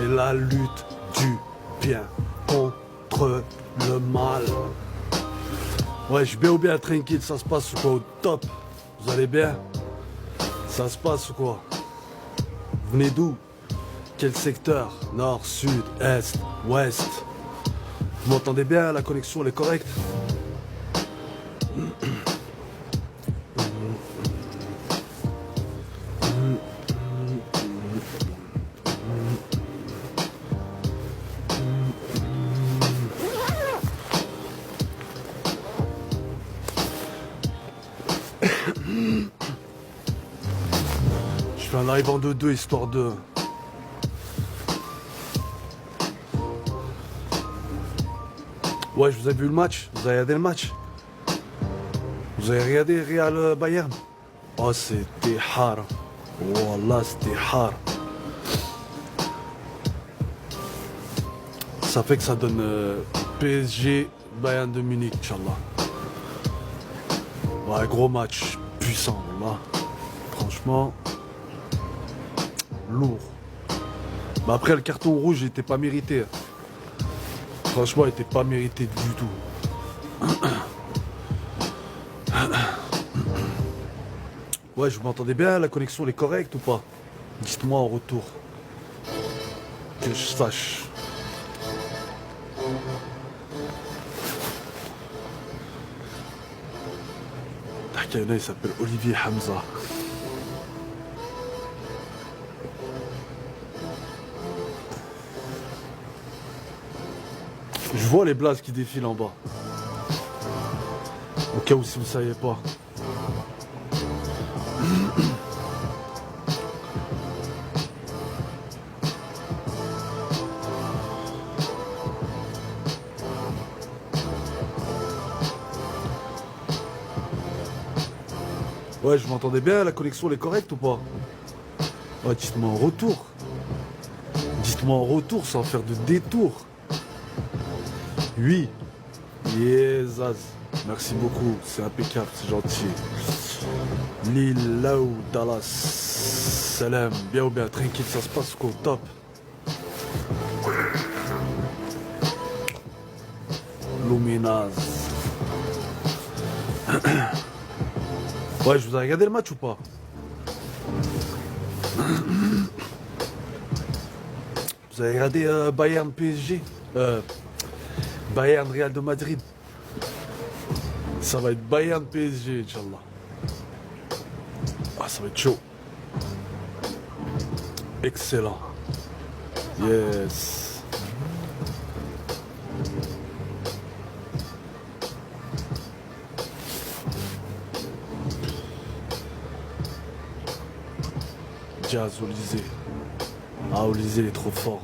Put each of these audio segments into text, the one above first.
la lutte du bien contre le mal. Ouais, je suis bien ou bien tranquille, ça se passe ou quoi au top? Vous allez bien? Ça se passe ou quoi? Vous venez d'où? Quel secteur? Nord, sud, est, ouest? Vous m'entendez bien? La connexion elle est correcte? Je fais un live en 2-2 histoire de... Ouais, je vous ai vu le match? Vous avez regardé le match? Vous avez regardé Real Bayern? Oh, c'était hard. Wallah, c'était hard. Ça fait que ça donne PSG Bayern de Munich, Inch'Allah. Ouais, gros match, puissant, là. Franchement, lourd. Mais après, le carton rouge, il était pas mérité. Franchement, il était pas mérité du tout. Ouais, je m'entendais bien, la connexion elle est correcte ou pas? Dites-moi en retour. Que je sache. Takana, il s'appelle Olivier Hamza. Je vois les blazes qui défilent en bas. Au cas où si vous ne saviez pas. Ouais, je m'entendais bien, la connexion elle est correcte ou pas? Ouais, dites-moi en retour. Dites-moi en retour sans faire de détour. Oui. Yesaz. Merci beaucoup, c'est impeccable, c'est gentil. Lilaou Dallas. Salam, bien ou bien, tranquille, ça se passe quoi, top. Luminaz. Ouais, je vous ai regardé le match ou pas? Vous avez regardé Bayern PSG? Bayern Real de Madrid. Ça va être Bayern PSG, Inch'Allah. Ah, ça va être chaud. Excellent. Yes. Jazz, Olysée. Ah, Olysée, il est trop fort.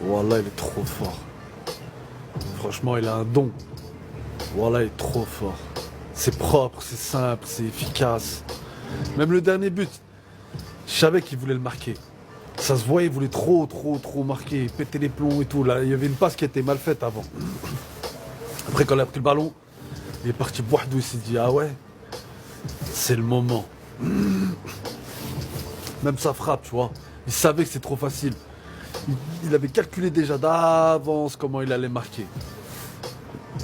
Wallah, il est trop fort. Franchement, il a un don. Voilà, il est trop fort. C'est propre, c'est simple, c'est efficace. Même le dernier but, je savais qu'il voulait le marquer. Ça se voyait, il voulait trop marquer, péter les plombs et tout. Là, il y avait une passe qui était mal faite avant. Après, quand il a pris le ballon, il est parti Bouhdou, il s'est dit, ah ouais, c'est le moment. Même sa frappe, tu vois, il savait que c'est trop facile. Il avait calculé déjà d'avance comment il allait marquer.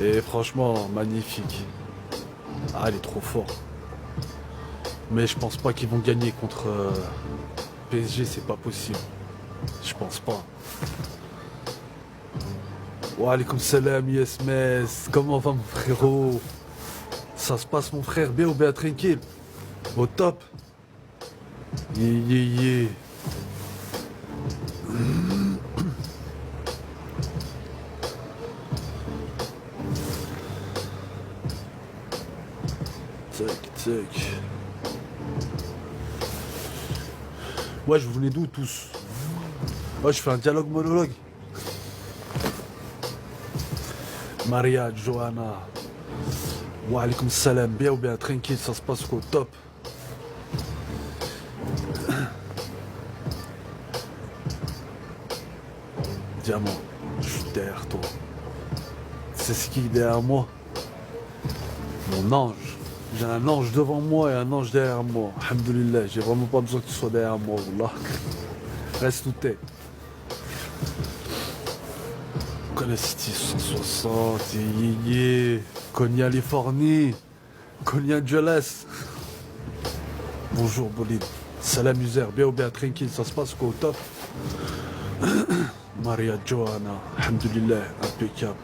Et franchement, magnifique. Ah, il est trop fort. Mais je pense pas qu'ils vont gagner contre PSG, c'est pas possible. Je pense pas. Wa alaykoum salam, yes mess. Comment va mon frérot? Ça se passe mon frère, bien ou bien tranquille? Au top? Yeah. Tac. Ouais, je venais d'où tous? Ouais, je fais un dialogue monologue. Maria, Johanna. Wa alaykoum salam, bien ou bien tranquille, ça se passe quoi? Top. Diamant, je suis derrière toi. C'est ce qui est derrière moi? Mon ange. J'ai un ange devant moi et un ange derrière moi. Alhamdoulilah, j'ai vraiment pas besoin que tu sois derrière moi, wallah. Reste où t'es. Cogna City 160, yé, Cogna Californie, Cogna Angeles. Bonjour Bolide. Salam user, bien ou bien tranquille, ça se passe quoi au top? Maria Johanna, alhamdulillah, impeccable.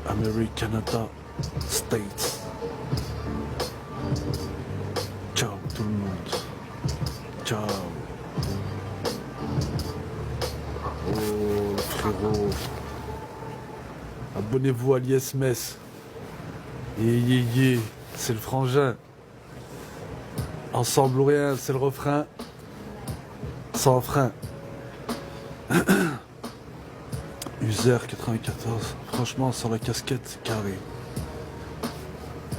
America, Canada, States. Ciao tout le monde. Ciao. Oh frérot. Abonnez-vous à l'ISMS. Yeah, c'est le frangin. Ensemble ou rien, c'est le refrain. Sans frein. User 94. Franchement, sans la casquette, c'est carré.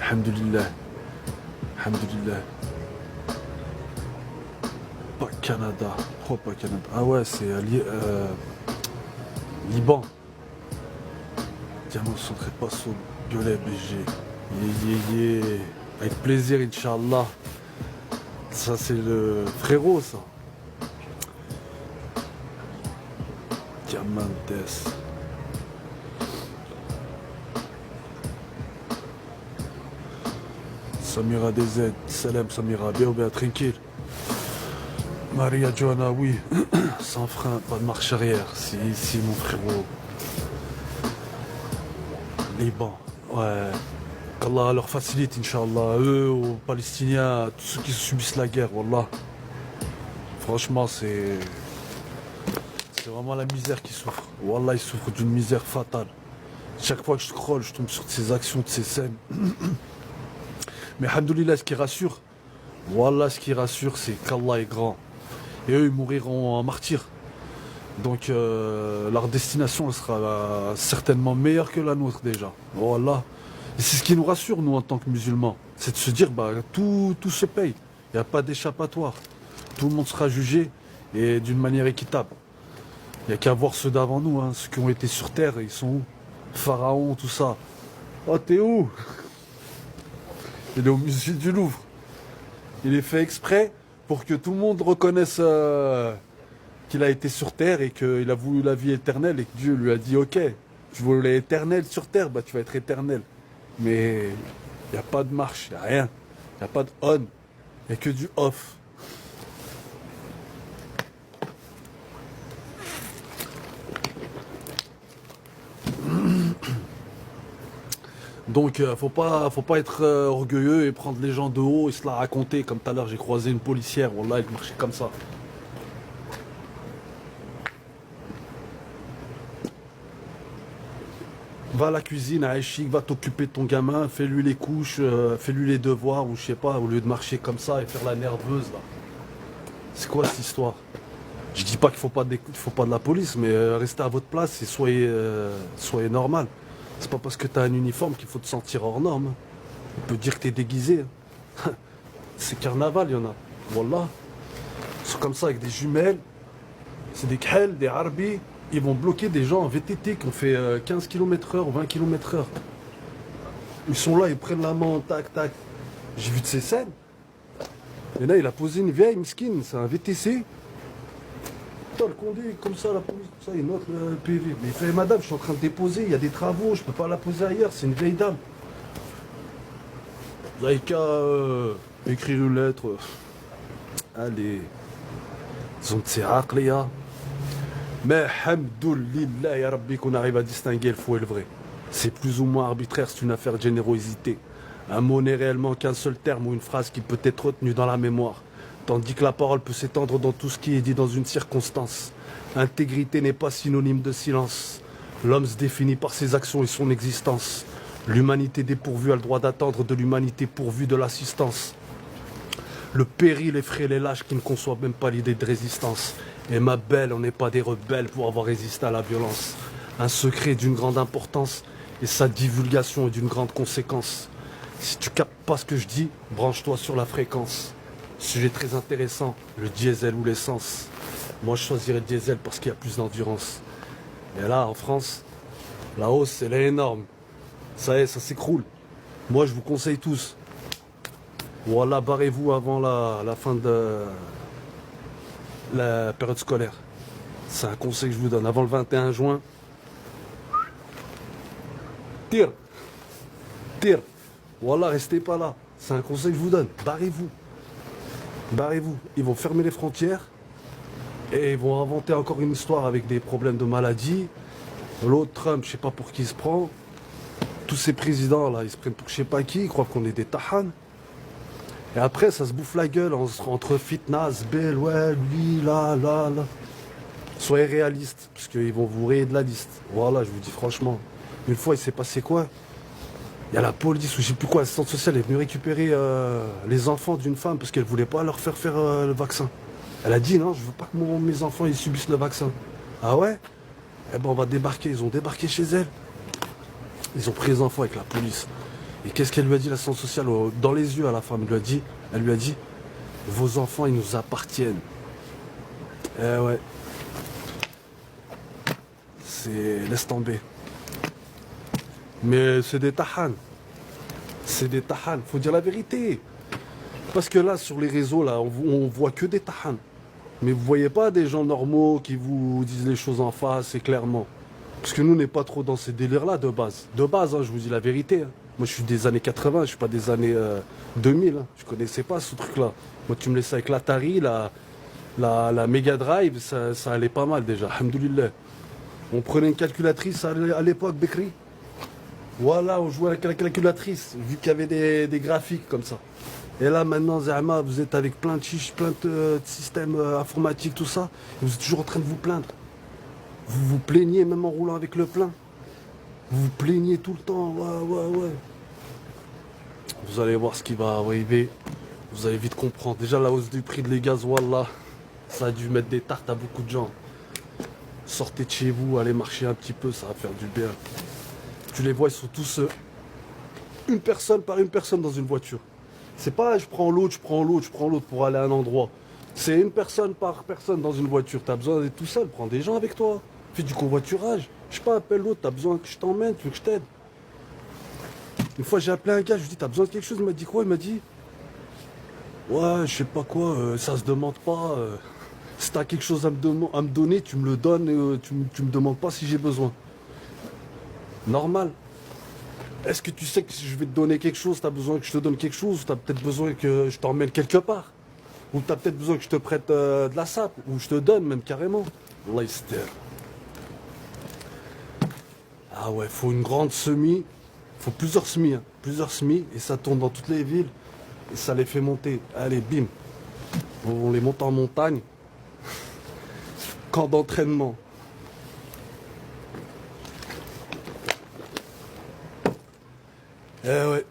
Alhamdulillah. Alhamdulillah. Pas Canada. Oh, pas Canada. Ah ouais, c'est Liban. Diamant centré Passo, Violet BG. Yeah. Avec plaisir, Inch'Allah. Ça, c'est le frérot, ça. Diamantes. Samira DZ. Salam, Samira. Bien ou bien, tranquille. Maria Johanna, oui. Sans frein, pas de marche arrière. C'est ici, mon frérot. Liban. Ouais. Qu'Allah leur facilite, Inch'Allah. Eux, aux Palestiniens, tous ceux qui subissent la guerre, Wallah. Franchement, c'est vraiment la misère qui souffre. Wallah, ils souffrent d'une misère fatale. Chaque fois que je scrolle, je tombe sur ces actions, de ces scènes. Mais alhamdoulilah, ce qui rassure, Wallah, ce qui rassure, c'est qu'Allah est grand. Et eux, ils mouriront en martyrs. Donc, leur destination elle sera certainement meilleure que la nôtre déjà. Wallah. Et c'est ce qui nous rassure, nous, en tant que musulmans. C'est de se dire, bah, tout se paye. Il n'y a pas d'échappatoire. Tout le monde sera jugé et d'une manière équitable. Il n'y a qu'à voir ceux d'avant nous, hein, ceux qui ont été sur terre, ils sont où? Pharaon, tout ça. Oh, t'es où? Il est au musée du Louvre. Il est fait exprès pour que tout le monde reconnaisse qu'il a été sur terre et qu'il a voulu la vie éternelle et que Dieu lui a dit, ok, tu voulais éternel sur terre, bah tu vas être éternel. Mais il n'y a pas de marche, il n'y a rien. Il n'y a pas de on, il n'y a que du off. Donc faut pas être orgueilleux et prendre les gens de haut et se la raconter. Comme tout à l'heure j'ai croisé une policière, wallah, elle marchait comme ça. Va à la cuisine, à Aïchik, va t'occuper de ton gamin, fais-lui les couches, fais-lui les devoirs, ou je sais pas, au lieu de marcher comme ça et faire la nerveuse là. C'est quoi cette histoire? Je dis pas qu'il faut pas de la police, mais restez à votre place et soyez normal. C'est pas parce que t'as un uniforme qu'il faut te sentir hors norme. On peut dire que t'es déguisé. C'est carnaval, il y en a. Wallah. Ils sont comme ça avec des jumelles. C'est des khel, des harbis. Ils vont bloquer des gens en VTT qui ont fait 15 km/h ou 20 km/h. Ils sont là, ils prennent la main, tac, tac. J'ai vu de ces scènes. Et là, il a posé une vieille miskine, c'est un VTC. Putain, le conduit comme ça, la police, comme ça, il note le PV. Mais il fait, madame, je suis en train de déposer, il y a des travaux, je peux pas la poser ailleurs, c'est une vieille dame. Vous avez qu'à écrire une lettre. Allez. Ils ont de ces aqliya. Mais hamdoulillah ya Rabbi qu'on arrive à distinguer le faux et le vrai. C'est plus ou moins arbitraire, c'est une affaire de générosité. Un mot n'est réellement qu'un seul terme ou une phrase qui peut être retenue dans la mémoire. Tandis que la parole peut s'étendre dans tout ce qui est dit dans une circonstance. Intégrité n'est pas synonyme de silence. L'homme se définit par ses actions et son existence. L'humanité dépourvue a le droit d'attendre de l'humanité pourvue de l'assistance. Le péril effraie les lâches qui ne conçoivent même pas l'idée de résistance. Et ma belle, on n'est pas des rebelles pour avoir résisté à la violence. Un secret d'une grande importance et sa divulgation est d'une grande conséquence. Si tu captes pas ce que je dis, branche-toi sur la fréquence. Sujet très intéressant, le diesel ou l'essence. Moi je choisirais le diesel parce qu'il y a plus d'endurance. Et là, en France, la hausse, elle est énorme. Ça y est, ça s'écroule. Moi je vous conseille tous. Voilà, barrez-vous avant la fin de la période scolaire. C'est un conseil que je vous donne. Avant le 21 juin, tire, tire. Voilà, restez pas là. C'est un conseil que je vous donne. Barrez-vous. Barrez-vous. Ils vont fermer les frontières et ils vont inventer encore une histoire avec des problèmes de maladie. L'autre Trump, je sais pas pour qui il se prend. Tous ces présidents là, ils se prennent pour je sais pas qui, ils croient qu'on est des tahans. Et après, ça se bouffe la gueule entre Fitness, Bell, ouais, lui, là. Soyez réalistes, parce qu'ils vont vous rayer de la liste. Voilà, je vous dis franchement. Une fois, il s'est passé quoi? Il y a la police ou je sais plus quoi, l'assistante sociale est venue récupérer les enfants d'une femme parce qu'elle voulait pas leur faire le vaccin. Elle a dit non, je veux pas que mes enfants ils subissent le vaccin. Ah ouais? Eh ben on va débarquer. Ils ont débarqué chez elle. Ils ont pris les enfants avec la police. Et qu'est-ce qu'elle lui a dit, l'assistante sociale, dans les yeux à la femme? Elle lui a dit, vos enfants ils nous appartiennent. Eh ouais. Laisse tomber. Mais c'est des tahans. C'est des tahans. Faut dire la vérité. Parce que là, sur les réseaux, là, on voit que des tahans. Mais vous voyez pas des gens normaux qui vous disent les choses en face et clairement. Parce que nous, on n'est pas trop dans ces délires-là de base. De base, hein, je vous dis la vérité. Hein. Moi, je suis des années 80, je suis pas des années 2000. Hein. Je connaissais pas ce truc-là. Moi, tu me laissais avec l'Atari, la Mega Drive, ça allait pas mal déjà. Alhamdoulilah. On prenait une calculatrice à l'époque, Bekri. Voilà, on jouait avec la calculatrice, vu qu'il y avait des graphiques comme ça. Et là, maintenant, Zahma, vous êtes avec plein de chiches, plein de systèmes informatiques, tout ça. Et vous êtes toujours en train de vous plaindre. Vous vous plaignez, même en roulant avec le plein. Vous vous plaignez tout le temps. Ouais. Vous allez voir ce qui va arriver. Vous allez vite comprendre. Déjà, la hausse du prix de les gaz, wallah, ça a dû mettre des tartes à beaucoup de gens. Sortez de chez vous, allez marcher un petit peu, ça va faire du bien. Tu les vois, ils sont tous une personne par une personne dans une voiture. C'est pas je prends l'autre pour aller à un endroit. C'est une personne par personne dans une voiture. T'as besoin d'être tout seul, prends des gens avec toi. Fais du covoiturage. Je sais pas, appelle l'autre, t'as besoin que je t'emmène, tu veux que je t'aide. Une fois j'ai appelé un gars, je lui ai dit t'as besoin de quelque chose, il m'a dit quoi? Il m'a dit ouais, je sais pas quoi, ça se demande pas. Si t'as quelque chose à me donner, tu me le donnes et tu me demandes pas si j'ai besoin. Normal. Est-ce que tu sais que si je vais te donner quelque chose, t'as besoin que je te donne quelque chose, ou t'as peut-être besoin que je t'emmène quelque part? Ou t'as peut-être besoin que je te prête de la sape, ou je te donne même carrément. Allah yastir. Ah ouais, faut une grande semis, faut plusieurs semis, et ça tourne dans toutes les villes, et ça les fait monter. Allez, bim. On les monte en montagne. Camp d'entraînement. Eh ouais,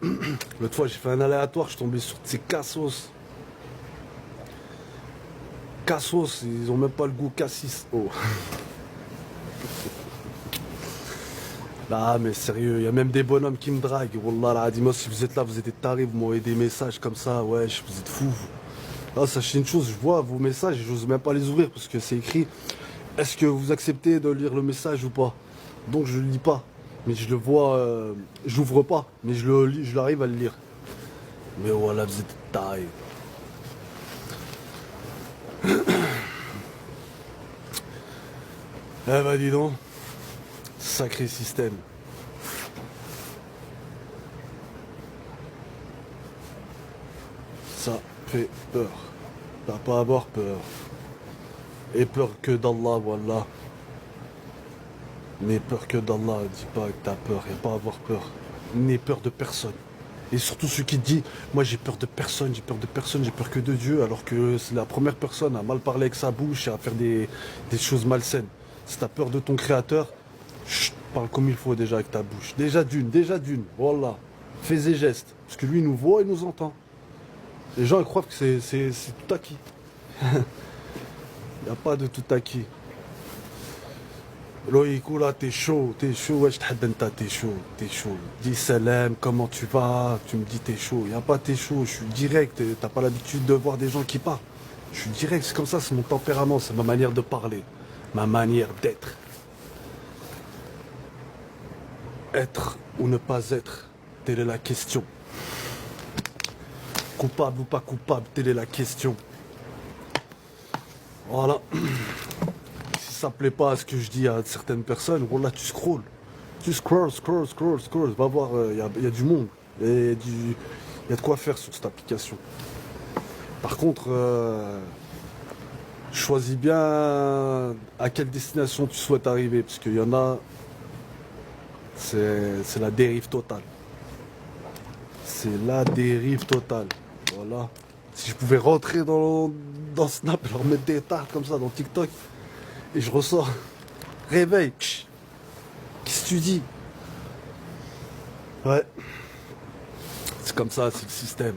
l'autre fois j'ai fait un aléatoire, je suis tombé sur ces cassos. Cassos, ils ont même pas le goût cassis. Oh. Ah mais sérieux, il y a même des bonhommes qui me draguent. Wallah, la dis-moi si vous êtes là, vous êtes des tarés, vous m'envoyez des messages comme ça, ouais, vous êtes fous. Ah, sachez une chose, je vois vos messages et j'ose même pas les ouvrir parce que c'est écrit. Est-ce que vous acceptez de lire le message ou pas? Donc je le lis pas. Mais je le vois, j'ouvre pas, mais je le lis, je l'arrive à le lire. Mais voilà, vous êtes taille. Eh bah dis donc, sacré système. Ça fait peur. T'as pas à avoir peur. Et peur que d'Allah, voilà. N'aie peur que d'Allah, dis pas que t'as peur, et pas avoir peur. N'aie peur de personne. Et surtout ceux qui disent, moi j'ai peur de personne, j'ai peur que de Dieu, alors que c'est la première personne à mal parler avec sa bouche et à faire des choses malsaines. Si t'as peur de ton créateur, chut, parle comme il faut déjà avec ta bouche. Déjà d'une, voilà. Fais des gestes, parce que lui il nous voit et nous entend. Les gens ils croient que c'est tout acquis. Il n'y a pas de tout acquis. Loïc, là, t'es chaud, wesh, t'es chaud. Dis salam, comment tu vas? Tu me dis t'es chaud. Y a pas t'es chaud, je suis direct, t'as pas l'habitude de voir des gens qui parlent. Je suis direct, c'est comme ça, c'est mon tempérament, c'est ma manière de parler, ma manière d'être. Être ou ne pas être, telle est la question. Coupable ou pas coupable, telle est la question. Voilà. Si ça plaît pas à ce que je dis à certaines personnes, voilà, tu scrolls. Tu scrolls, scrolls. Va voir, y a du monde. Et y a de quoi faire sur cette application. Par contre, choisis bien à quelle destination tu souhaites arriver. Parce qu'il y en a, c'est la dérive totale. C'est la dérive totale. Voilà. Si je pouvais rentrer dans Snap et leur mettre des tartes comme ça dans TikTok, et je ressors, réveil. Qu'est-ce que tu dis? Ouais. C'est comme ça, c'est le système.